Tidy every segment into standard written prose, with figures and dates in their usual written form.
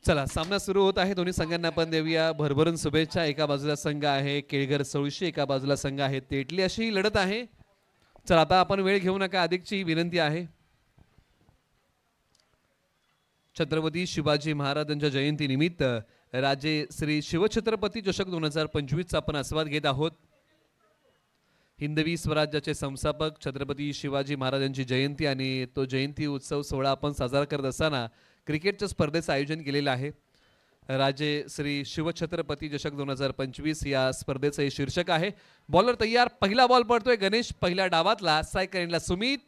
चला सामना सुरू होत आहे. दोन्ही संघांना आपण देऊया भरभरून शुभेच्छा. एका बाजूला संघ आहे केळघर सळुशी, एका बाजूला संघ आहे तेटली, अशी लढत आहे. चला आता आपण वेळ घेऊ नका, अधिकची विनंती आहे. छत्रपती शिवाजी महाराजांच्या जयंती निमित्त राजे श्री शिवछत्रपती चषक 2025 चा आपण आस्वाद घेत आहोत. हिंदवी स्वराज्याचे संस्थापक छत्रपती शिवाजी महाराजांची जयंती आणि तो जयंती उत्सव सोहळा आपण साजरा करत असताना क्रिकेटच्या स्पर्धेचं आयोजन केलेलं आहे. राजे श्री शिवछत्रपती चषक 2025 या स्पर्धेचं शीर्षक आहे. बॉलर तयार, पहिला बॉल पडतोय गणेश, पहिल्या डावातला. स्ट्राइक रेंजला सुमित,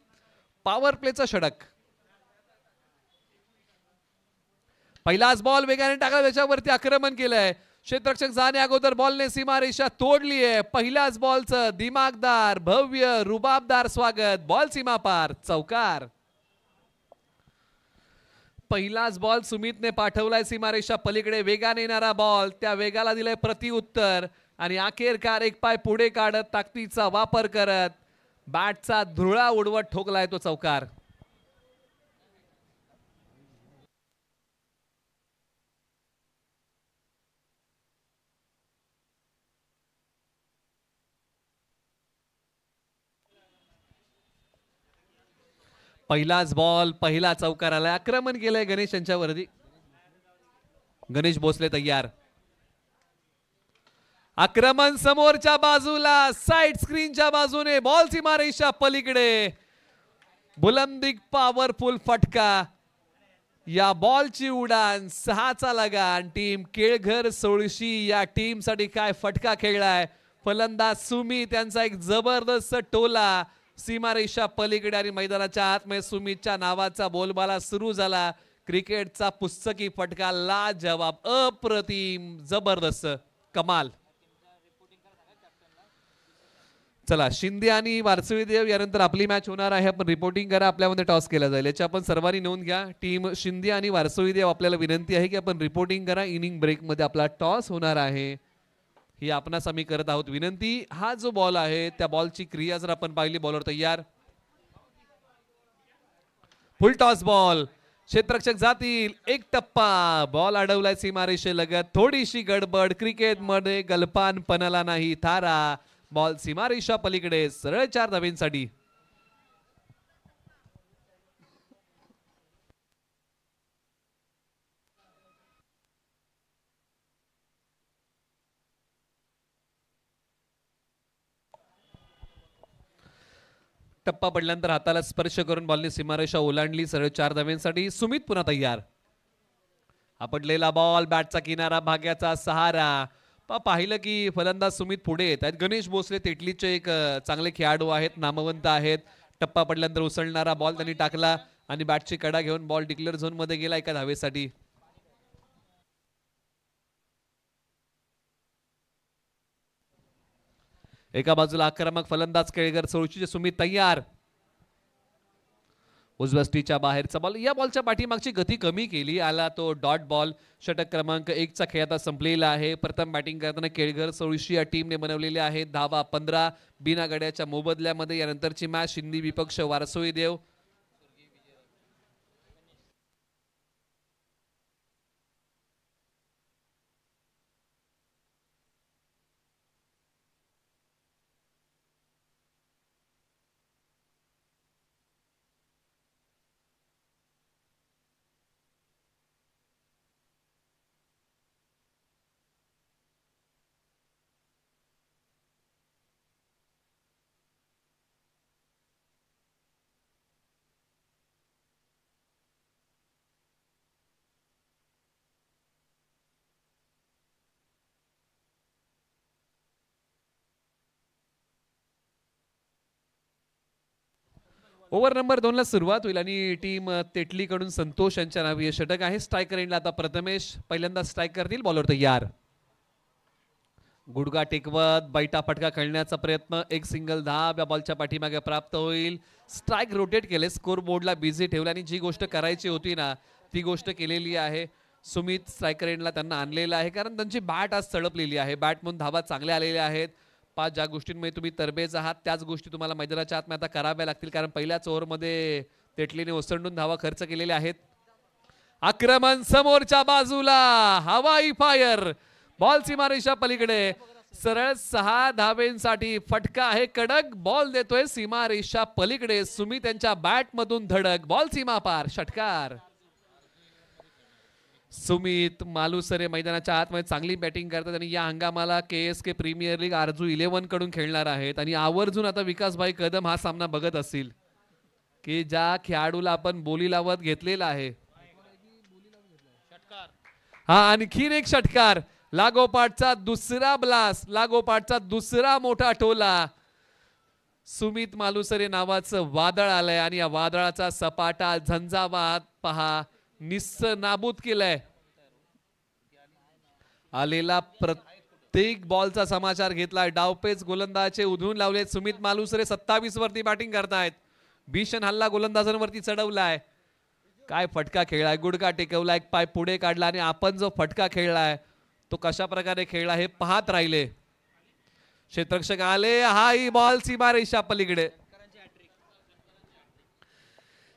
पॉवर प्लेचा षटक. पहिलाच बॉल वेगाने टाकला, त्याच्यावरती आक्रमण केलंय. क्षेत्ररक्षक जाणे अगोदर बॉलने सीमारेषा तोडली आहे. पहिल्याच बॉलचं दिमागदार भव्य रुबाबदार स्वागत. बॉल सीमा पार, चौकार. पहिलाच बॉल सुमितने पाठवलाय सीमारेषा पलीकडे. वेगाने येणारा बॉल, त्या वेगाला दिलंय प्रत्युत्तर आणि अखेरकार एक पाय पुढे काढत ताकदीचा वापर करत बॅटचा धुळा उडवत ठोकलाय तो चौकार. पहिलाच बॉल, पहिला चौकार आलाय. आक्रमण केलंय गणेश यांच्यावरती. गणेश भोसले तयार. आक्रमण समोरच्या बाजूला, साइड स्क्रीनच्या बाजूने. बॉल सीमारेषा पलीकडे. बुलंदी पॉवरफुल फटका. या बॉलची उडान 6चा लगान. टीम केळघर सोळशी या टीम साठी काय फटका खेळलाय. फलंदाज सुमित त्यांचा एक जबरदस्त टोला सीमारेषा पलीकडे आणि मैदानाच्या आतमध्ये सुमितच्या नावाचा बोलबाला सुरू झाला. क्रिकेटचा पुस्तकी फटका, लाजवाब, अप्रतिम, जबरदस्त, कमाल. चला शिंदे आणि वारसळी देव यानंतर आपली मॅच होणार आहे. आपण रिपोर्टिंग करा, आपल्यामध्ये टॉस केला जाईल. याची आपण सर्वांनी नोंद घ्या. टीम शिंदे आणि वारसळी देव आपल्याला विनंती आहे की आपण रिपोर्टिंग करा. इनिंग ब्रेक मध्ये आपला टॉस होणार आहे, ही आपणास आम्ही करत आहोत विनंती. हा जो बॉल आहे त्या बॉलची क्रिया जर आपण पाहिली, बॉलर तयार. फुल टॉस बॉल. क्षेत्ररक्षक जातील, एक टप्पा. बॉल अडवलाय सीमारेषे लगत. थोडीशी गडबड, क्रिकेट मध्ये गलपानपणाला नाही थारा. बॉल सीमारेषा पलीकडे, सरळ 4 धावेंसाठी. टप्पा पडल्यानंतर हाताला स्पर्श करून बॉलने सीमारेषा ओलांडली, सरळ 4 धावेंसाठी. सुमित पुन्हा तयार. आपटलेला बॉल, बॅटचा किनारा, भाग्याचा सहारा. पाहिलं की फलंदाज सुमित पुढे येत आहेत. गणेश भोसले तेटलीचे एक चांगले खेळाडू आहेत, नामवंत आहेत. टप्पा पडल्यानंतर उसळणारा बॉल त्यांनी टाकला आणि बॅटची कडा घेऊन बॉल डिक्लेअर झोन मध्ये गेला एका धावेसाठी. एका बाजूला आक्रमक फलंदाज केळघर सोळशीचे सुमित तयार. उजव्या स्टीच्या बाहेरचा बॉल. या बॉलच्या पाठीमागची गती कमी केली, आला तो डॉट बॉल. षटक क्रमांक 1 चा खेळ आता संपलेला आहे. प्रथम बॅटिंग करताना केळघर सोळशी या टीमने बनवलेले आहे धावा 15 बिना गड्याच्या मोबदल्यामध्ये. यानंतरची मॅच हिंदी विपक्ष वारसोई देव. ओव्हर नंबर 2 ला सुरुवात होईल आणि टीम तेटली कडून संतोष यांच्या नावे षटक आहे. स्ट्रायकर एंडला आता प्रथमेश पहिल्यांदा स्ट्राइक करतील. बॉलर तयार. गुडगा टेकवत बैठा फटका खेळण्याचा प्रयत्न. एक सिंगल धाव या बॉलच्या पाठीमागे प्राप्त होईल. स्ट्राइक रोटेट केले, स्कोर बोर्डला बिझी ठेवला आणि जी गोष्ट करायची होती ना ती गोष्ट केलेली आहे. सुमित स्ट्रायकर एंडला त्यांना आणलेला आहे कारण त्यांची बॅट आज तडपलेली आहे. बॅट म्हणून धावा चांगल्या आलेल्या आहेत. 5 ज्या गोष्टींमध्ये तुम्ही तरबेज आहात त्याच गोष्टी तुम्हाला मैदानाच्या आत आता कराव्या लागतील कारण पहिल्याच ओव्हरमध्ये तेटलीने ओसंडून धावा खर्च केलेल्या आहेत. आक्रमण समोरच्या बाजूला, हवाई फायर, बॉल सीमारेषा पलीकडे. सरळ 6 धावेंसाठी फटका आहे कडक. बॉल देतोय सीमारेषा पलीकडे. सुमित यांच्या बॅट मधून धडक, बॉल सीमा पार, षटकार. सुमित मालुसरे मैदानाच्या आतमध्ये चांगली बॅटिंग करतात आणि या हंगामाला KSK प्रीमियर लीग आरजू 11 कडून खेळणार आहेत. आणि आवर्जून आता विकासभाई कदम हा सामना बघत असतील की ज्या खेळाडूला आपण बोली लावत घेतलेला आहे. हा आणखीन एक षटकार. लागोपाठचा दुसरा ब्लास्ट, लागोपाठचा दुसरा मोठा टोला. सुमित मालुसरे नावाचं वादळ आलंय आणि या वादळाचा सपाटा झंझावात पहा निस्स नाबूद केलाय. आलेला प्रत्येक बॉलचा समाचार घेतलाय. डावपेच गोलंदाजचे उधळून लावले. सुमित मालुसरे 27 वरती बॅटिंग करतायत. भीषण हल्ला गोलंदाजांवरती चढवलाय. काय फटका खेळलाय, गुडका टेकवला, एक पाय पुढे काढला आणि आपण जो फटका खेळलाय तो कशा प्रकारे खेळला हे पाहत राहिले. क्षेत्ररक्षक आले, हाही बॉल सीमारेषा पलीकडे.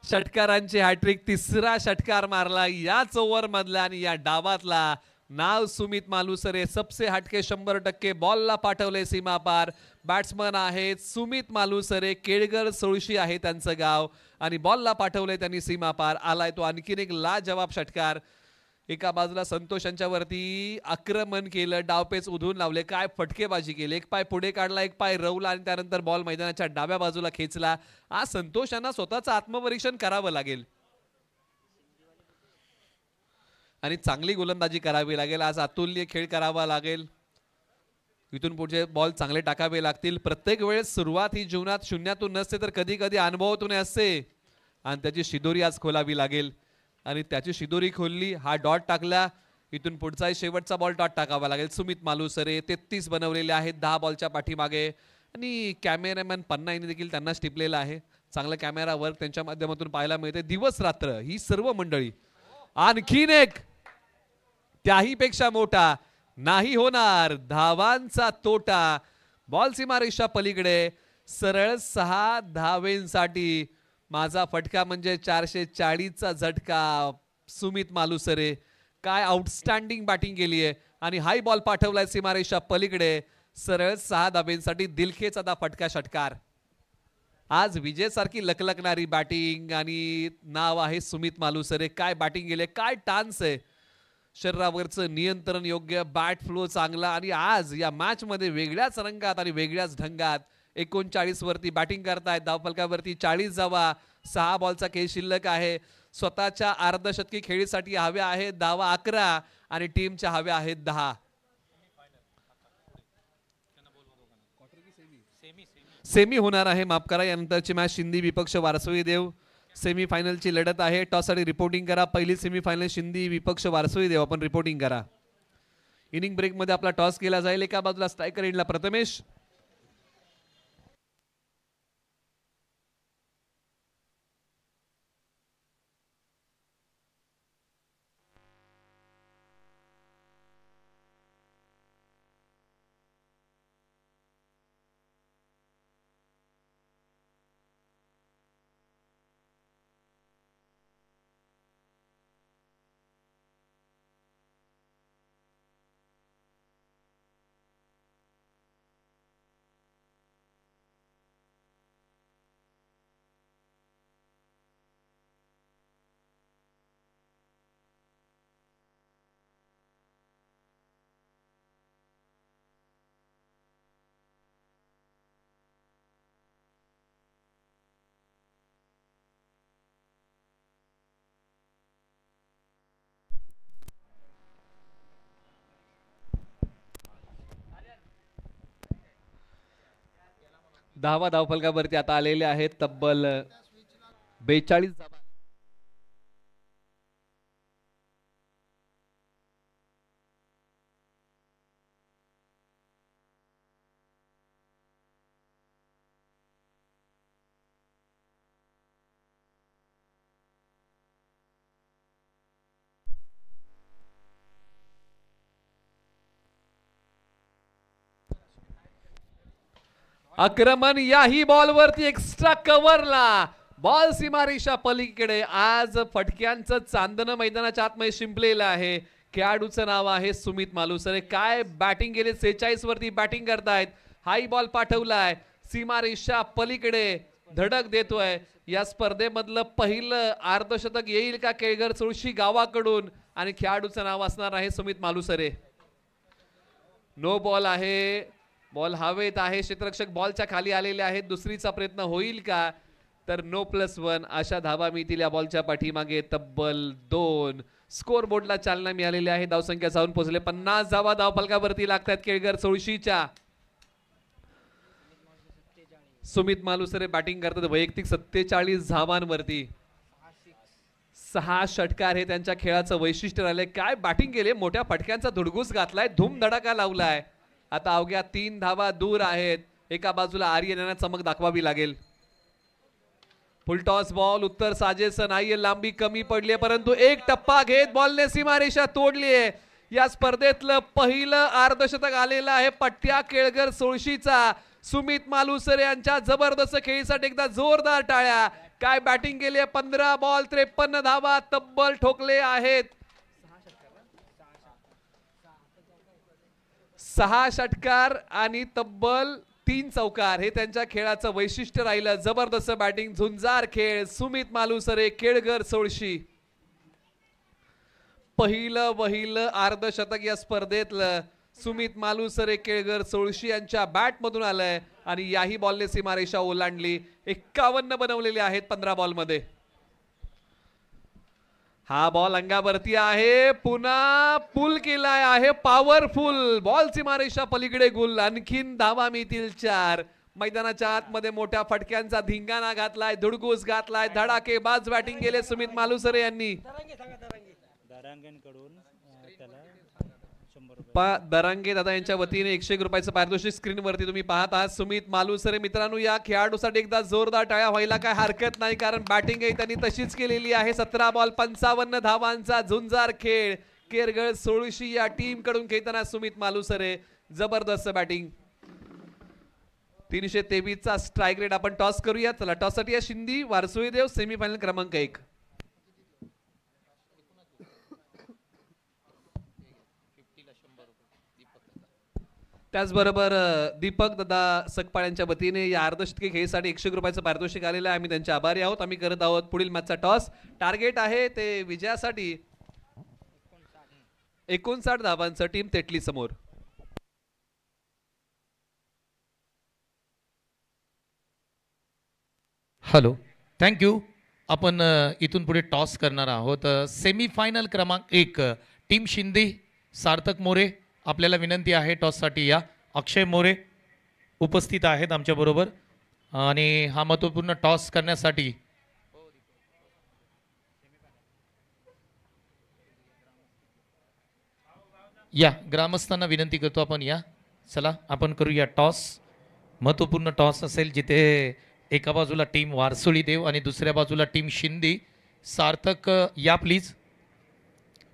षटकारांची हॅट्रिक, तिसरा षटकार मारला याच ओव्हर मधला आणि या डावातला. नाव सुमित मालुसरे, सबसे हटके 100% बॉलला पाठवले सीमा पार. बॅट्समन आहेत सुमित मालुसरे, केळगर सोळशी आहे त्यांचं गाव आणि बॉलला पाठवले त्यांनी सीमा पार. आलाय तो आणखीन एक लाजवाब षटकार. एका बाजूला संतोष यांच्या वरती आक्रमण केलं, डावपेच उधळून लावले, काय फटकेबाजी केली. एक पाय पुढे काढला, एक पाय रवला आणि त्यानंतर बॉल मैदानाच्या डाव्या बाजूला खेचला. आज संतोष यांना स्वतःचं आत्मपरीक्षण करावं लागेल आणि चांगली गोलंदाजी करावी लागेल. आज अतुल्य खेळ करावा लागेल. इथून पुढचे बॉल चांगले टाकावे लागतील. प्रत्येक वेळेस सुरुवात ही जीवनात शून्यातून नसते तर कधी कधी अनुभवातून असते आणि त्याची शिदोरी आज खोलावी लागेल आणि त्याची शिदोरी खोलली. हा डॉट टाकला, इथून पुढचा शेवटचा बॉल डॉट टाकावा लागेल. सुमित मालुसरे 33 बनवलेले आहेत 10 बॉलच्या पाठीमागे आणि कॅमेरामॅन पन्ना यांनी देखील त्यांनाच टिपलेला आहे. चांगलं कॅमेरा वर्क त्यांच्या माध्यमातून पाहायला मिळते दिवस रात्र. ही सर्व मंडळी. आणखीन एक त्याही पेक्षा मोठा नाही होणार, धावांचा तोटा. बॉल सीमारेषा पलीकडे. सरळ 6 धावेंसाठी माझा फटका म्हणजे 440चा झटका. सुमित मालुसरे काय आउटस्टँडिंग बॅटिंग केली आहे आणि हाय बॉल पाठवलाय सीमारेषा पलीकडे. सरळ 6 धावेंसाठी दिलखेचाचा फटका षटकार. आज विजयसारखी लकलकणारी बॅटिंग आणि नाव आहे सुमित मालुसरे. काय बॅटिंग केली, काय टान्स आहे, शरीरावरचं नियंत्रण योग्य, बॅट फ्लो चांगला आणि आज या मॅच मध्ये वेगळ्याच रंगात आणि वेगळ्याच ढंगात 39 वरती बॅटिंग करतायत. धावफलकावरती 40 जावा, 6 बॉलचा खेळ शिल्लक आहे. स्वतःच्या अर्धशतकी खेळीसाठी हव्या आहेत धावा 11 आणि टीमच्या हव्या आहेत 10. सेमी होणार आहे, माफ करा. यानंतरची मॅच शिंदी विपक्ष वारसोई देव सेमीफायनलची लढत आहे. टॉससाठी रिपोर्टिंग करा. पहिली सेमीफायनल शिंदी विपक्ष वारसोई देव. आपण रिपोर्टिंग करा. इनिंग ब्रेक मध्ये आपला टॉस केला जाईल. एका बाजूला स्ट्रायकर एंडला प्रथमेश, दहावा धावफलकावरती आता आलेले आहेत तब्बल 42 धावा. आक्रमण याही बॉलवरती एक्स्ट्रा कव्हरला बॉल सीमारेषा पलीकडे. आज फटक्यांचं चांदणं मैदानाच्या आतमध्ये शिंपलेलं आहे. खेळाडूचं नाव आहे सुमित मालुसरे. काय बॅटिंग केले, 46 वरती बॅटिंग करतायत. हाई बॉल पाठवलाय सीमारेषा पलीकडे, धडक देतोय. या स्पर्धेमधलं पहिलं अर्धशतक येईल का केळघर चुळशी गावाकडून, आणि खेळाडूचं नाव असणार आहे सुमित मालुसरे. नो बॉल आहे, बॉल हवेत आहे. क्षेत्ररक्षक बॉलच्या खाली आलेले आहेत. दुसरीचा प्रयत्न होईल का, तर नो +1 अशा धावा मिळतील या बॉलच्या पाठीमागे. तब्बल 2 स्कोर बोर्डला चालना मिळालेली आहे. धावसंख्या जाऊन पोहोचले 50 धावा धावफलकावरती लागतात केळघर चुळशीच्या. सुमित मालुसरे बॅटिंग करतात वैयक्तिक 47 धावांवरती. 6 षटकार हे त्यांच्या खेळाचं वैशिष्ट्य राहिलंय. काय बॅटिंग केले, मोठ्या फटक्यांचा धुडगूस घातलाय, धूमधडाका लावलाय. आता अवघ्या 3 धावा दूर आहेत. एका बाजूला आर्यन यांना चमक दाखवावी लागेल. फुल टॉस बॉल, उत्तर साजेसं नाहीये, लांबी कमी पडली, परंतु एक टप्पा घेत बॉलने सीमारेषा तोडलीये. या स्पर्धेतलं पहिलं अर्धशतक आलेलं आहे पट्ट्या केळघर चुळशीचा. सुमित मालुसरे यांच्या जबरदस्त खेळीसाठी एकदा जोरदार टाळ्या. काय बॅटिंग केली आहे, 15 बॉल 53 धावा तब्बल ठोकले आहेत. 6 षटकार आणि तब्बल 3 चौकार हे त्यांच्या खेळाचं वैशिष्ट्य राहिलं. जबरदस्त बॅटिंग, झुंजार खेळ. सुमित मालुसरे केळघर चुळशी. पहिलं अर्धशतक या स्पर्धेतलं सुमित मालुसरे केळघर चुळशी यांच्या बॅट मधून आलंय, आणि याही बॉलने सीमारेषा ओलांडली. 51 बनवलेले आहेत 15 बॉल मध्ये. हा बॉल अंगावरती आहे, पुन्हा पुल केलाय आहे, पॉवरफुल बॉल सीमारेषा पलीकडे गुल. आणखीन धावा मिळतील 4. मैदानाच्या आतमध्ये मोठ्या फटक्यांचा धिंगाणा घातलाय, धुडगूस घातलाय, धडाकेबाज बॅटिंग केले सुमित मालुसरे यांनी. दरांगे दादा यांच्या वतीने 101 रुपयाचं पारितोषिक स्क्रीन वरती तुम्ही पाहत आहात. सुमित मालुसरे मित्रांनो, या खेळाडूसाठी एकदा जोरदार टाळ्या व्हायला काय हरकत नाही, कारण बॅटिंग त्यांनी तशीच केलेली आहे. 17 बॉल 55 धावांचा झुंजार खेळ केळघर चुळशी या टीम कडून खेळताना सुमित मालुसरे. जबरदस्त बॅटिंग. 323 चा स्ट्राइक रेट. आपण टॉस करूया. चला टॉस साठी या शिंदी वारसोळी देव सेमीफायनल क्रमांक 1. त्याचबरोबर दीपक दादा सकपाळ यांच्या वतीने या अर्धशतकी खेळीसाठी 101 रुपयाचं पारितोषिक आलेलं आहे. आम्ही त्यांचे आभारी आहोत. आम्ही करत आहोत पुढील मॅचचा टॉस. टार्गेट आहे ते विजयासाठी 59 धावांचं टीम तेटली समोर. Hello, thank you. आपण इथून पुढे टॉस करणार आहोत. सेमीफायनल क्रमांक 1 टीम शिंदे सार्थक मोरे. आपल्याला विनंती आहे टॉससाठी या. अक्षय मोरे उपस्थित आहेत आमच्याबरोबर, आणि हा महत्त्वपूर्ण टॉस करण्यासाठी या ग्रामस्थांना विनंती करतो आपण या. चला आपण करूया टॉस. महत्त्वपूर्ण टॉस असेल जिथे एका बाजूला टीम वारसोळी देव आणि दुसऱ्या बाजूला टीम शिंदे. सार्थक या प्लीज.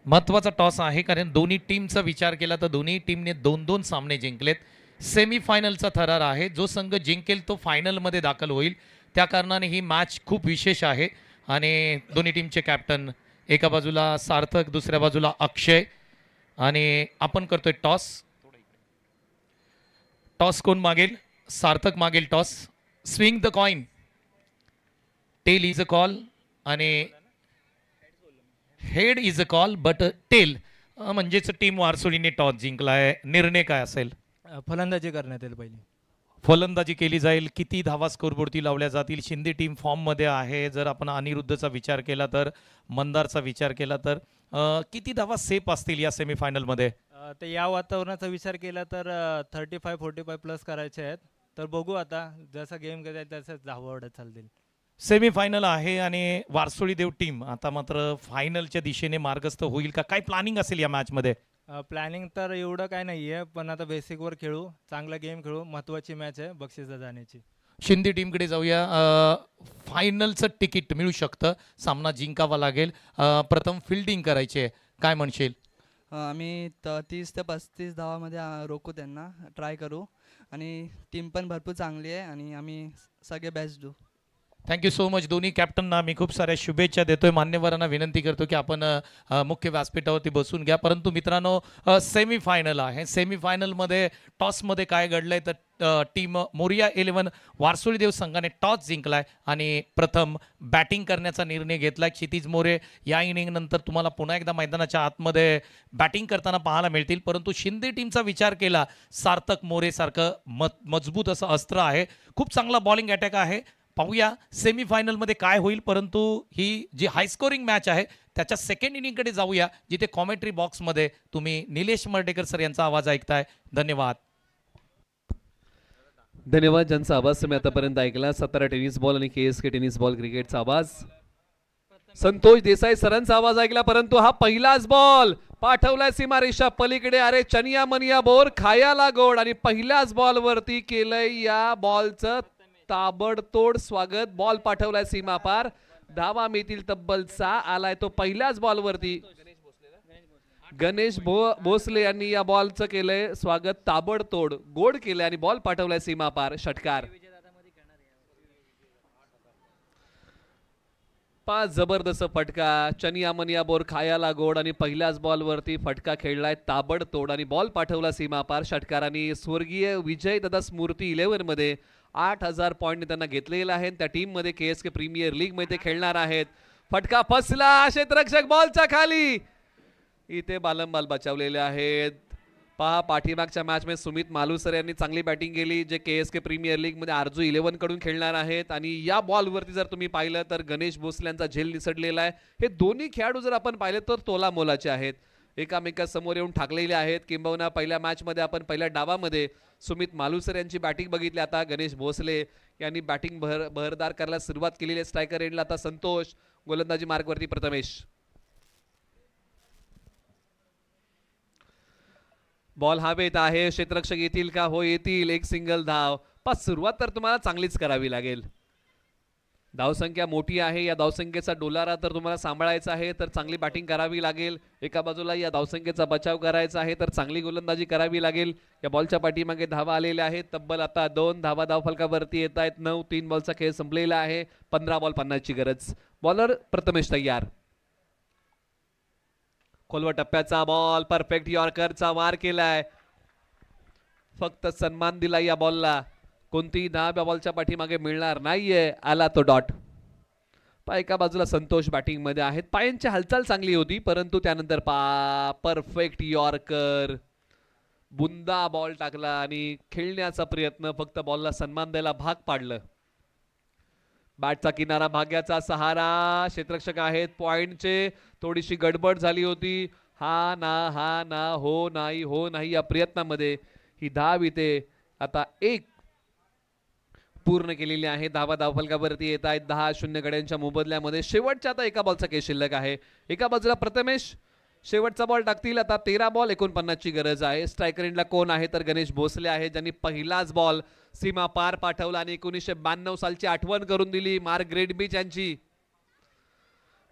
महत्त्वाचा टॉस आहे कारण दोन्ही टीमचा विचार केला तर दोन्ही टीमने 2-2 सामने जिंकलेत. सेमीफायनलचा थरार आहे. जो संघ जिंकेल तो फायनलमध्ये दाखल होईल. त्या कारणाने ही मॅच खूप विशेष आहे. आणि दोन्ही टीमचे कॅप्टन, एका बाजूला सार्थक, दुसऱ्या बाजूला अक्षय. आणि आपण करतोय टॉस. टॉस कोण मागेल? सार्थक मागेल toss. Swing the coin. Tail is a call आणि head is a call but tail म्हणजेच टीम वारसोळीने टॉस जिंकलाय. निर्णय काय असेल? फलंदाजी करण्यात येईल. पहिली फलंदाजी केली जाईल. किती धावा स्कोरबोर्डती लावल्या जातील? शिंदे टीम फॉर्ममध्ये आहे. जर आपण अनिरुद्धचा विचार केला तर, मंदारचा विचार केला तर किती धावा सेफ असतील या सेमीफायनलमध्ये? तर या वातावरणाचा विचार केला तर 35-45 प्लस करायचे आहेत. तर बघू आता जसा गेम जाईल तसं धावा वाढत चालतील. सेमीफायनल आहे आणि वारसोळी देव टीम आता मात्र फायनलच्या दिशेने मार्गस्थ होईल का? काय प्लॅनिंग असेल या मॅचमध्ये? प्लॅनिंग तर एवढं काय नाही आहे, पण आता बेसिकवर खेळू, चांगला गेम खेळू. महत्त्वाची मॅच आहे बक्षिसं जाण्याची. शिंदे टीमकडे जाऊया. फायनलचं तिकीट मिळू शकतं. सामना जिंकावा लागेल. प्रथम फिल्डिंग करायची आहे. काय म्हणशील? आम्ही 30 ते 35 धावामध्ये रोखू, त्यांना ट्राय करू. आणि टीम पण भरपूर चांगली आहे आणि आम्ही सगळे बेस्ट देऊ. Thank you so much. दोन्ही कॅप्टनना मी खूप साऱ्या शुभेच्छा देतोय. मान्यवरांना विनंती करतो की आपण मुख्य व्यासपीठावरती बसून घ्या. परंतु मित्रांनो, सेमीफायनल आहे. सेमीफायनलमध्ये टॉसमध्ये काय घडलंय तर टीम मोरिया 11 वारसोळी देव संघाने टॉस जिंकलाय आणि प्रथम बॅटिंग करण्याचा निर्णय घेतलाय. क्षितिज मोरे या इनिंग नंतर तुम्हाला पुन्हा एकदा मैदानाच्या आतमध्ये बॅटिंग करताना पाहायला मिळतील. परंतु शिंदे टीमचा विचार केला, सार्थक मोरे सारखं मजबूत असं अस्त्र आहे. खूप चांगला बॉलिंग अटॅक आहे. पाहूया सेमीफायनलमध्ये काय होईल. परंतु ही जी हाय स्कोरिंग मॅच आहे त्याच्या सेकंड इनिंगकडे जाऊया, जिथे कॉमेंट्री बॉक्समध्ये तुम्ही निलेश मर्डेकर सर यांचा आवाज ऐकताय. धन्यवाद. धन्यवाद. ज्यांचा आवाज तुम्ही आतापर्यंत ऐकला, 17 टेनिस बॉल आणि KSK टेनिस बॉल क्रिकेटचा आवाज, संतोष देसाई सरांचा आवाज ऐकला. परंतु हा पहिलाच बॉल पाठवलाय सीमारेषा पलीकडे. अरे चनिया मनिया बोर खायाला गोड, आणि पहिल्याच बॉल वरती केलंय या बॉलचं ताबडतोड स्वागत. बॉल पाठवलाय सीमा पार, धावा मिळतील तब्बल 6. आलाय तो पहिल्याच बॉल वरती. गणेश भोसले यांनी या बॉलचं केलंय स्वागत, ताबडतोड गोड केलंय आणि बॉल पाठवलाय सीमा पार. षटकार. 5 जबरदस्त फटका. चनिया मनिया बोर खायाला गोड, आणि पहिल्याच बॉल वरती फटका खेळलाय ताबडतोड आणि बॉल पाठवला सीमा पार. षटकारांनी स्वर्गीय विजय दादा स्मृती 11 मध्ये 8000 पॉइंट त्यांना घेतलेला आहे. त्या टीम मध्ये KSK प्रीमियर लीग मध्ये खेळणार आहेत. फटका फसला, क्षेत्ररक्षक बॉलच्या खाली. इथे बालंबाल बचावलेले आहेत. पहा, पाठीमागच्या मॅच मध्ये सुमित मालुसरे यांनी चांगली बॅटिंग केली, जे KSK प्रीमियर लीग मध्ये आरजू 11 कडून खेळणार आहेत. आणि या बॉल वरती जर तुम्ही पाहिलं तर गणेश भोसले यांचा झेल निसटलेला आहे. हे दोन्ही खेळाडू जर आपण पाहिले तर तोला मोलाचे आहेत, एकामेका समोर येऊन ठाकलेले आहेत. किंबहुना पहिल्या मॅच मध्ये आपण पहिल्या डावामध्ये सुमित मालुसरे यांची बॅटिंग बघितली. आता गणेश भोसले यांनी बॅटिंग बहरदार करायला सुरुवात केलेली आहे. स्ट्रायकर एंडला आता संतोष, गोलंदाजी मार्कवरती प्रथमेश. बॉल हवेत आहे. क्षेत्ररक्षक येतील का? हो येतील. एक सिंगल धाव. पास सुरुवात तर तुम्हाला चांगलीच करावी लागेल. धावसंख्या मोठी आहे. या धावसंख्येचा डोलारा तर तुम्हाला सांभाळायचा आहे तर चांगली बॅटिंग करावी लागेल. एका बाजूला या धावसंख्येचा बचाव करायचा आहे तर चांगली गोलंदाजी करावी लागेल. या बॉलच्या पाठीमागे धावा आलेल्या आहेत. तब्बल आता 2 धावा धावफलकावरती येत आहेत. 9. 3 बॉलचा खेळ संपलेला आहे. 15 बॉल 50 ची गरज. बॉलर प्रथमेश तयार. खोलवर टप्प्याचा बॉल, परफेक्ट यॉर्करचा वार केलाय. फक्त सन्मान दिला या बॉलला. कोणतीही धाव या बॉलच्या पाठीमागे मिळणार नाहीये. आला तो डॉट. एका बाजूला संतोष बॅटिंग मध्ये आहेत. पायांची हालचाल चांगली होती, परंतु त्यानंतर परफेक्ट यॉर्कर, बुंदा बॉल टाकला आणि खेळण्याचा प्रयत्न, फक्त बॉलला सन्मान द्यायला भाग पाडलं. बॅटचा किनारा, भाग्याचा सहारा. क्षेत्ररक्षक आहेत पॉइंटचे. थोडीशी गडबड झाली होती. हा ना हो नाही या प्रयत्नामध्ये ही धाव इथे आता 1 पूर्ण केलेली आहे. धावा धावफलकावरती येत आहेत. 10-0 गड्यांच्या मोबदल्यामध्ये. शेवटच्या आता एका बॉलचा खेळ शिल्लक आहे. एका बाजूला प्रथमेश शेवटचा बॉल टाकतील. आता 13 बॉल 49 ची गरज आहे. स्ट्रायकर एंडला कोण आहे तर गणेश भोसले आहे, ज्यांनी पहिलाच बॉल सीमा पार पाठवला आणि 1992 सालची आठवण करून दिली. मार्क ग्रेडबीच यांची.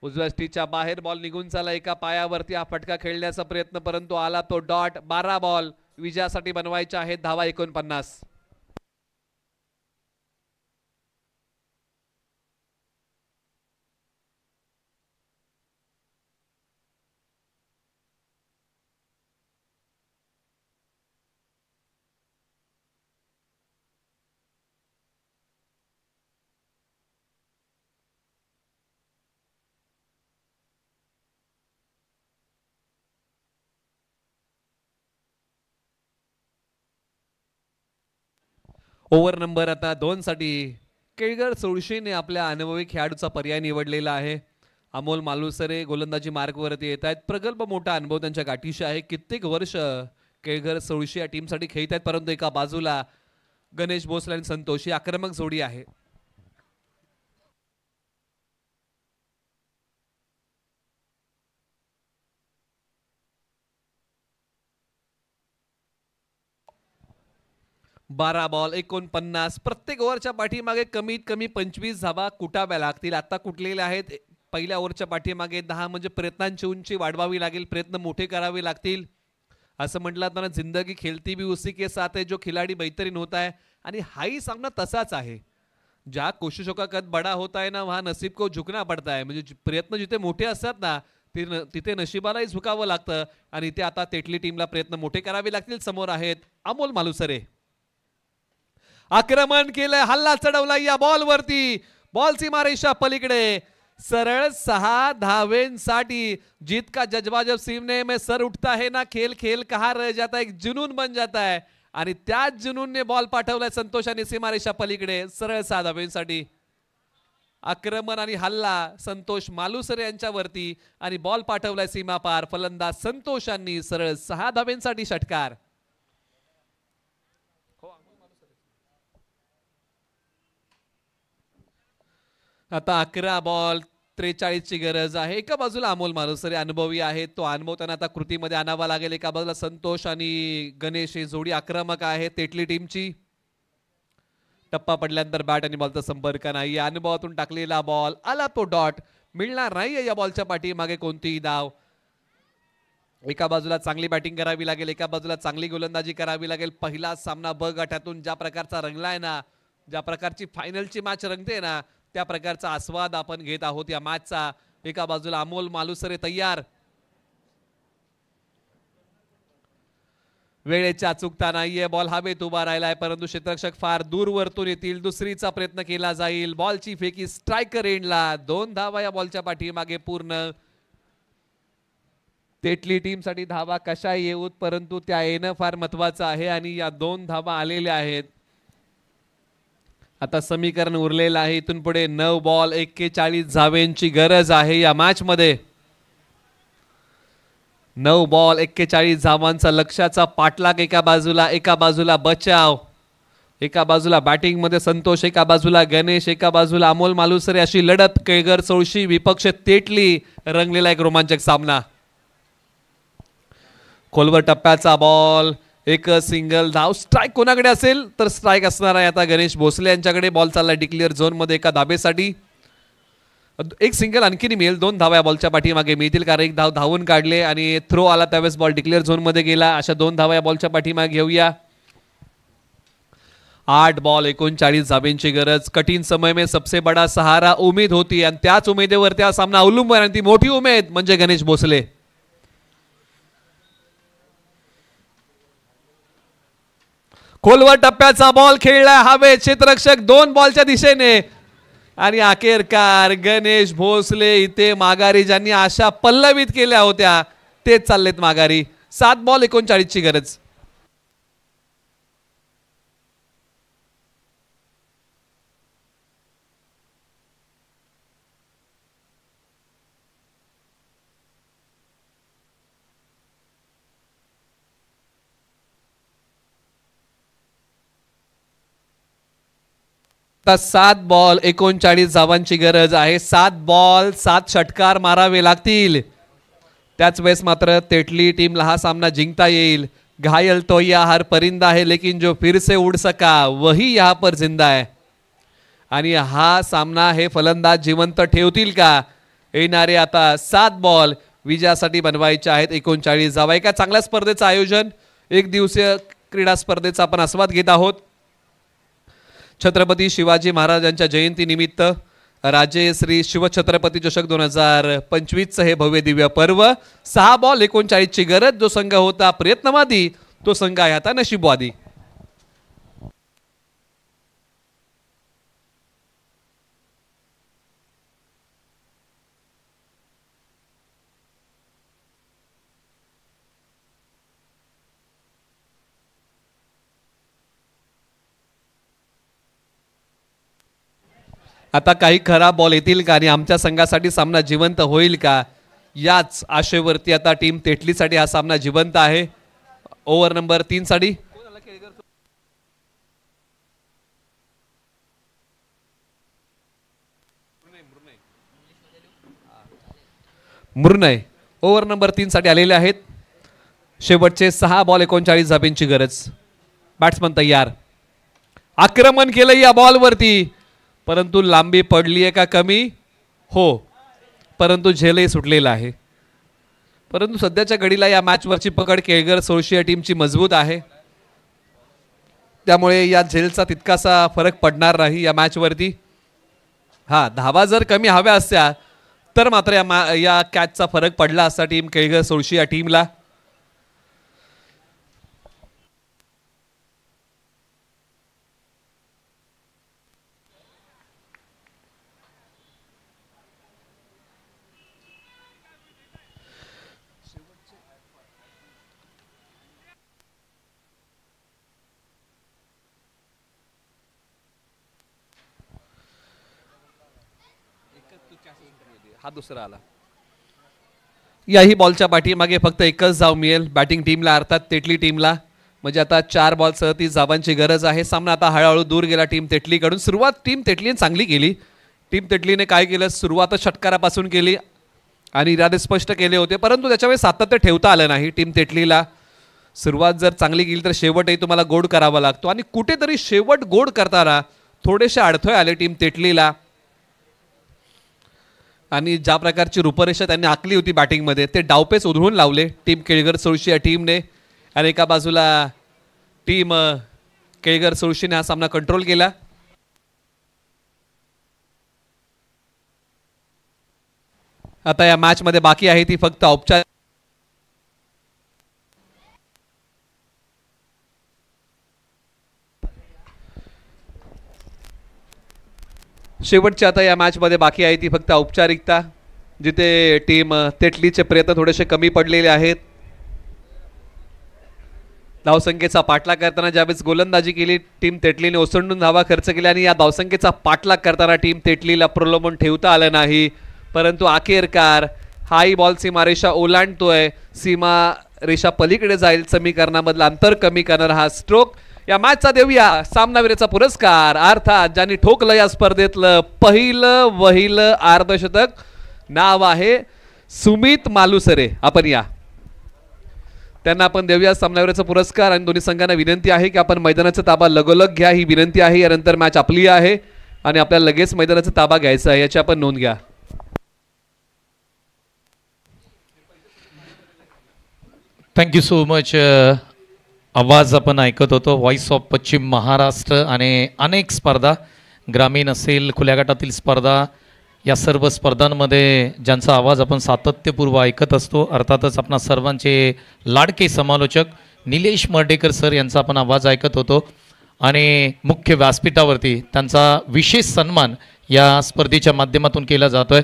उजव्या स्टिचच्या बाहेर बॉल निघून चाला. एका पायावरती हा फटका खेळण्याचा प्रयत्न, परंतु आला तो डॉट. 12 बॉल विजयासाठी बनवायचे आहेत. धावा 49. ओव्हर नंबर आता 2 साठी केळगर सोळशीने आपल्या अनुभवी खेळाडूचा पर्याय निवडलेला आहे. अमोल मालुसरे गोलंदाजी मार्कवरती येत आहेत. प्रगल्भ मोठा अनुभव त्यांच्या गाठीशी आहे. कित्येक वर्ष केळगर सोळशी या टीमसाठी खेळत आहेत. परंतु एका बाजूला गणेश भोसले आणि संतोष ही आक्रमक जोडी आहे. बारा बॉल 49. प्रत्येक ओव्हरच्या पाठीमागे कमीत कमी 25 धावा कुटाव्या लागतील. आता कुठलेल्या आहेत. पहिल्या ओव्हरच्या पाठीमागे 10 म्हणजे प्रयत्नांची उंची वाढवावी लागेल. प्रयत्न मोठे करावे लागतील. असं म्हटलं तर जिंदगी खेलती भी उसी के साथ है जो खिलाडी बेहतरीन होता है. आणि हाही सामना तसाच आहे. ज्या कोशिशों का कद बड़ा होता है ना वहां नसीब को झुकना पड़ता है. म्हणजे प्रयत्न जिथे मोठे असतात ना तिथे नशिबालाही झुकावं लागतं आणि इथे आता तेटली टीमला प्रयत्न मोठे करावे लागतील. समोर आहेत अमोल मालुसरे. आक्रमण केलंय, हल्ला चढवला या बॉल वरती, बॉल सीमारेषा पलीकडे. सरळ 6 धावेंसाठी. जीत का जज्बा जब सीने में सर उठता है ना, खेल खेल कहाँ रह जाता है, एक जुनून बन जाता है. आणि त्याच जुनूनने बॉल पाठवलाय संतोषाने सीमारेषा पलीकडे सरळ 6 धावेंसाठी. आक्रमण आणि हल्ला संतोष मालुसरे यांच्यावरती आणि बॉल पाठवलाय सीमा पार. फलंदाज संतोषांनी सरळ 6 धावेंसाठी षटकार. आता 11 बॉल 43 ची गरज आहे. एका बाजूला अमोल मालुसरे अनुभवी आहेत, तो अनुभव त्यांना आता कृतीमध्ये आणावा लागेल. एका बाजूला संतोष आणि गणेश ही जोडी आक्रमक आहे तेटली टीमची. टप्पा पडल्यानंतर बॅट आणि बॉलचा संपर्क नाही. अनुभवातून टाकलेला बॉल आला, तो डॉट मिळणार नाहीये या बॉलच्या पाठीमागे कोणतीही धाव. एका बाजूला चांगली बॅटिंग करावी लागेल, एका बाजूला चांगली गोलंदाजी करावी लागेल. पहिला सामना ब गटातून ज्या प्रकारचा रंगलाय ना, ज्या प्रकारची फायनलची मॅच रंगते ना, त्या प्रकारचा आस्वाद आपण घेत आहोत या मॅचचा. एका बाजूला अमोल मालुसरे तयार. वेळेची अचूकता नाहीये, बॉल हवेत उभा राहिलाय परंतु क्षेत्ररक्षक फार दूर वरतून येतील. दुसरीचा प्रयत्न केला जाईल. बॉलची फेकी स्ट्रायकर एंडला. 2 धावा या बॉलच्या पाठीमागे पूर्ण. तेटली टीम साठी धावा कशा येऊत परंतु त्या येणं फार महत्वाचं आहे आणि या 2 धावा आलेल्या आहेत. आता समीकरण उरलेलं आहे. इथून पुढे 9 बॉल 41 धावेंची गरज आहे या मॅच मध्ये. 9 बॉल 41 धावांचा लक्ष्याचा पाठलाग. एका बाजूला बचाव, एका बाजूला बॅटिंग मध्ये संतोष, एका बाजूला गणेश, एका बाजूला अमोल मालुसरे. अशी लढत केळगर चौळशी विपक्ष तेटली. रंगलेला एक रोमांचक सामना. खोलवर टप्प्याचा बॉल, एक सिंगल धाव. स्ट्राईक कोणाकडे असेल तर स्ट्राईक असणार आहे आता गणेश भोसले यांच्याकडे. बॉल चालला डिक्लेअर झोन मध्ये एका धाबेसाठी. एक सिंगल आणखीन मिळेल. 2 धावा या बॉलच्या पाठीमागे मिळतील कारण एक धाव धावून काढले आणि थ्रो आला त्यावेळेस बॉल डिक्लेअर झोन मध्ये गेला. अशा 2 धावा या बॉलच्या पाठीमागे घेऊया. 8 बॉल 39 धावेंची गरज. कठीण समय में सबसे बडा सहारा उमेद होती आणि त्याच उमेदीवर त्या सामना अवलंबून आहे. ती मोठी उमेद म्हणजे गणेश भोसले. खोलवर टप्प्याचा बॉल खेळला हवेत. क्षेत्ररक्षक 2 बॉलच्या दिशेने आणि अखेरकार गणेश भोसले इथे माघारी. ज्यांनी आशा पल्लवित केल्या होत्या तेच चाललेत माघारी. 7 बॉल 39 ची गरज. आता 7 बॉल 39 धावांची गरज आहे. 7 बॉल 7 षटकार मारावे लागतील. त्याच वेळेस मात्र तेटली टीमला हा सामना जिंकता येईल. घायल तो या हर परिंदा है लेकिन जो फिर से उड़ सका वही यहाँ पर जिंदा है. आणि हा सामना हे फलंदाज जिवंत ठेवतील का. येणारे आता 7 बॉल विजयासाठी बनवायचे आहेत. 39 धावा. एका चांगल्या स्पर्धेचं आयोजन, एक दिवसीय क्रीडा स्पर्धेचा आपण आस्वाद घेत आहोत. छत्रपती शिवाजी महाराजांच्या जयंती निमित्त राजे श्री शिवछत्रपती चषक 2025 हे भव्य दिव्य पर्व. 6 बॉल 39 ची गरज. जो संघ होता प्रयत्नवादी तो संघ आहे आता नशीबवादी. आता काही खराब बॉल येतील का आणि आमच्या संघासाठी सामना जिवंत होईल का याच आशेवरती आता टीम तेटलीसाठी हा सामना जिवंत आहे. ओव्हर नंबर 3 साठी मुर्नय ओव्हर नंबर 3 साठी आलेले आहेत. शेवटचे 6 बॉल 39 धावेंची गरज. बॅट्समन तयार. आक्रमण केलं या बॉलवरती परंतु लांबी पडली आहे का कमी. हो, परंतु झेलही सुटलेला आहे. परंतु सध्याच्या घडीला या मॅचवरची पकड केळगर सोळशी टीमची मजबूत आहे. त्यामुळे या झेलचा तितकासा फरक पडणार नाही या मॅचवरती. हा, धावा जर कमी हव्या असत्या तर मात्र या कॅचचा फरक पडला असता टीम केळघर सोळशी या टीमला. हा दुसरा आला. याही बॉलच्या पाठीमागे फक्त एकच धाव मिळेल बॅटिंग टीमला, अर्थात तेटली टीमला. म्हणजे आता 4 बॉल 37 धावांची गरज आहे. सामना आता हळूहळू दूर गेला टीम तेटलीकडून. सुरुवात टीम तेटलीने चांगली केली. टीम तेटलीने काय केलं, सुरुवातच षटकारापासून केली आणि इरादे स्पष्ट केले होते, परंतु त्याच्यावेळी सातत्य ठेवता आलं नाही टीम तेटलीला. सुरुवात जर चांगली केली तर शेवटही तुम्हाला गोड करावा लागतो आणि कुठेतरी शेवट गोड करताना थोडेसे अडथळे आले टीम तेटलीला. आणि ज्या प्रकारची रूपरेषा त्यांनी आखली होती बॅटिंगमध्ये ते डावपेच उधळून लावले टीम केळघर सोळशी या टीमने. आणि एका बाजूला टीम केळघर सोळशीने हा सामना कंट्रोल केला. आता या मॅच मध्ये बाकी आहे ती फक्त औपचारिक शेवटची आता या मॅच मध्ये बाकी आहे ती फक्त औपचारिकता, जिथे टीम तेटलीचे प्रयत्न थोडेसे कमी पडलेले आहेत. धावसंख्येचा पाठलाग करताना ज्यावेळेस गोलंदाजी केली टीम तेटलीने ओसंडून धावा खर्च केल्या आणि या धावसंख्येचा पाठलाग करताना टीम तेटलीला प्रलोभन ठेवता आलं नाही. परंतु अखेरकार हाही बॉल सीमारेषा ओलांडतोय, सीमा रेषा पलीकडे जाईल, समीकरणामधलं अंतर कमी करणार हा स्ट्रोक. या मॅचचा देऊया सामनावीराचा पुरस्कार, अर्थात ज्यांनी ठोकलं या स्पर्धेतलं वहिलं अर्धशतक. नाव आहे सुमित मालुसरे. आपण या त्यांना आपण देऊया सामनावीराचा पुरस्कार. आणि दोन्ही संघांना विनंती आहे की आपण मैदानाचा ताबा लगोलग घ्या, ही विनंती आहे. यानंतर मॅच आपली आहे आणि आपल्याला लगेच मैदानाचा ताबा घ्यायचा आहे, याची आपण नोंद घ्या. Thank you so much. आवाज आपण ऐकत होतो व्हॉइस ऑफ पश्चिम महाराष्ट्र. आणि अनेक स्पर्धा, ग्रामीण असेल, खुल्या गटातील स्पर्धा, या सर्व स्पर्धांमध्ये ज्यांचा आवाज आपण सातत्यपूर्व ऐकत असतो, अर्थातच आपणा सर्वांचे लाडके समालोचक निलेश मर्डेकर सर यांचा आपण आवाज ऐकत होतो. आणि मुख्य व्यासपीठावरती त्यांचा विशेष सन्मान या स्पर्धेच्या माध्यमातून केला जातोय.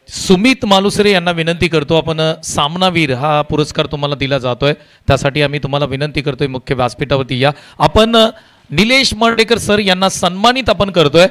सुमित मालुसरे यांना विनंती करतो, आपण सामनावीर हा पुरस्कार तुम्हाला दिला जातोय, त्यासाठी आम्ही तुम्हाला विनंती करतोय मुख्य व्यासपीठावरती या. आपण निलेश मर्डेकर सर यांना सन्मानित आपण करतोय.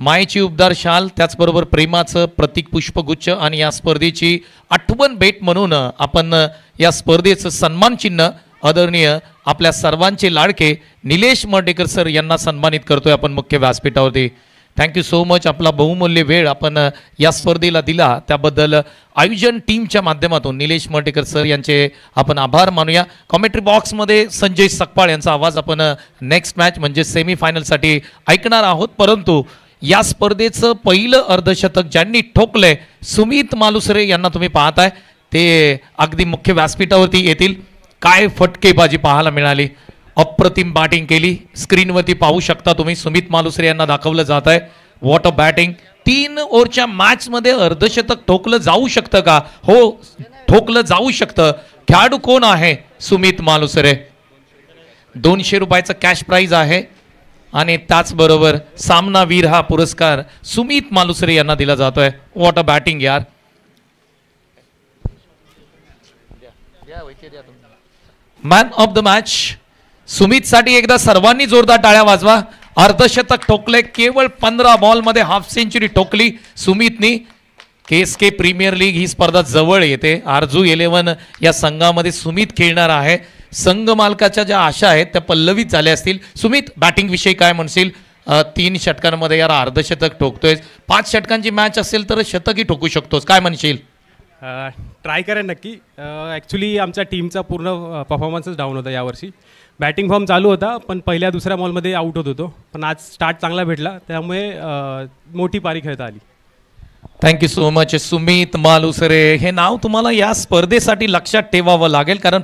मायेची उबदार शाल, त्याचबरोबर प्रेमाचं प्रतीक पुष्पगुच्छ आणि या स्पर्धेची आठवण भेट म्हणून आपण या स्पर्धेचं सन्मान चिन्ह आदरणीय आपल्या सर्वांचे लाडके निलेश मर्डेकर सर यांना सन्मानित करतोय आपण मुख्य व्यासपीठावरती. Thank you so much. आपला बहुमूल्य वेळ आपण या स्पर्धेला दिला त्याबद्दल आयोजन टीमच्या माध्यमातून निलेश मर्डेकर सर यांचे आपण आभार मानूया. कॉमेंट्री बॉक्समध्ये संजय सकपाळ यांचा आवाज आपण नेक्स्ट मॅच म्हणजे सेमीफायनलसाठी ऐकणार आहोत. परंतु या स्पर्धेचं पहिलं अर्धशतक ज्यांनी ठोकलंय सुमित मालुसरे यांना तुम्ही पाहताय, ते अगदी मुख्य व्यासपीठावरती येतील. काय फटकेबाजी पाहायला मिळाली, अप्रतिम बॅटिंग केली. स्क्रीनवरती पाहू शकता तुम्ही, सुमित मालुसरे यांना दाखवलं जात आहे. What a batting. 3 ओव्हरच्या मॅचमध्ये अर्धशतक ठोकलं जाऊ शकतं का? हो, ठोकलं जाऊ शकतं. खेळाडू कोण आहे? सुमित मालुसरे. 200 रुपयाचं कॅश प्राइज आहे आणि त्याचबरोबर सामनावीर हा पुरस्कार सुमित मालुसरे यांना दिला जातोय. वॉट अ बॅटिंग यार. Man of the match Sumit साठी एकदा सर्वांनी जोरदार टाळ्या वाजवा. अर्धशतक ठोकले, केवळ 15 बॉलमध्ये हाफ सेंचुरी ठोकली सुमितनी. KSK प्रीमियर लीग ही स्पर्धा जवळ येते. आरजू 11 या संघामध्ये सुमित खेळणार आहे. संघ मालकाच्या ज्या आशा आहेत त्या पल्लवित झाल्या असतील. सुमित, बॅटिंग विषयी काय म्हणशील? 3 षटकांमध्ये यार अर्धशतक ठोकतोय. 5 षटकांची मॅच असेल तर शतकही ठोकू शकतोस, काय म्हणशील? ट्राय करेन नक्की. ॲक्च्युली आमच्या टीमचा पूर्ण परफॉर्मन्सच डाऊन होता यावर्षी. बॅटिंग फॉर्म चालू होता पण पहिल्या दुसऱ्या बॉलमध्ये आऊट होत होतो, पण आज स्टार्ट चांगला भेटला त्यामुळे मोठी पारी खेळता आली. Thank you so much Sumit Malusare. हे नाव तुम्हाला या स्पर्धेसाठी लक्षात ठेवावं लागेल कारण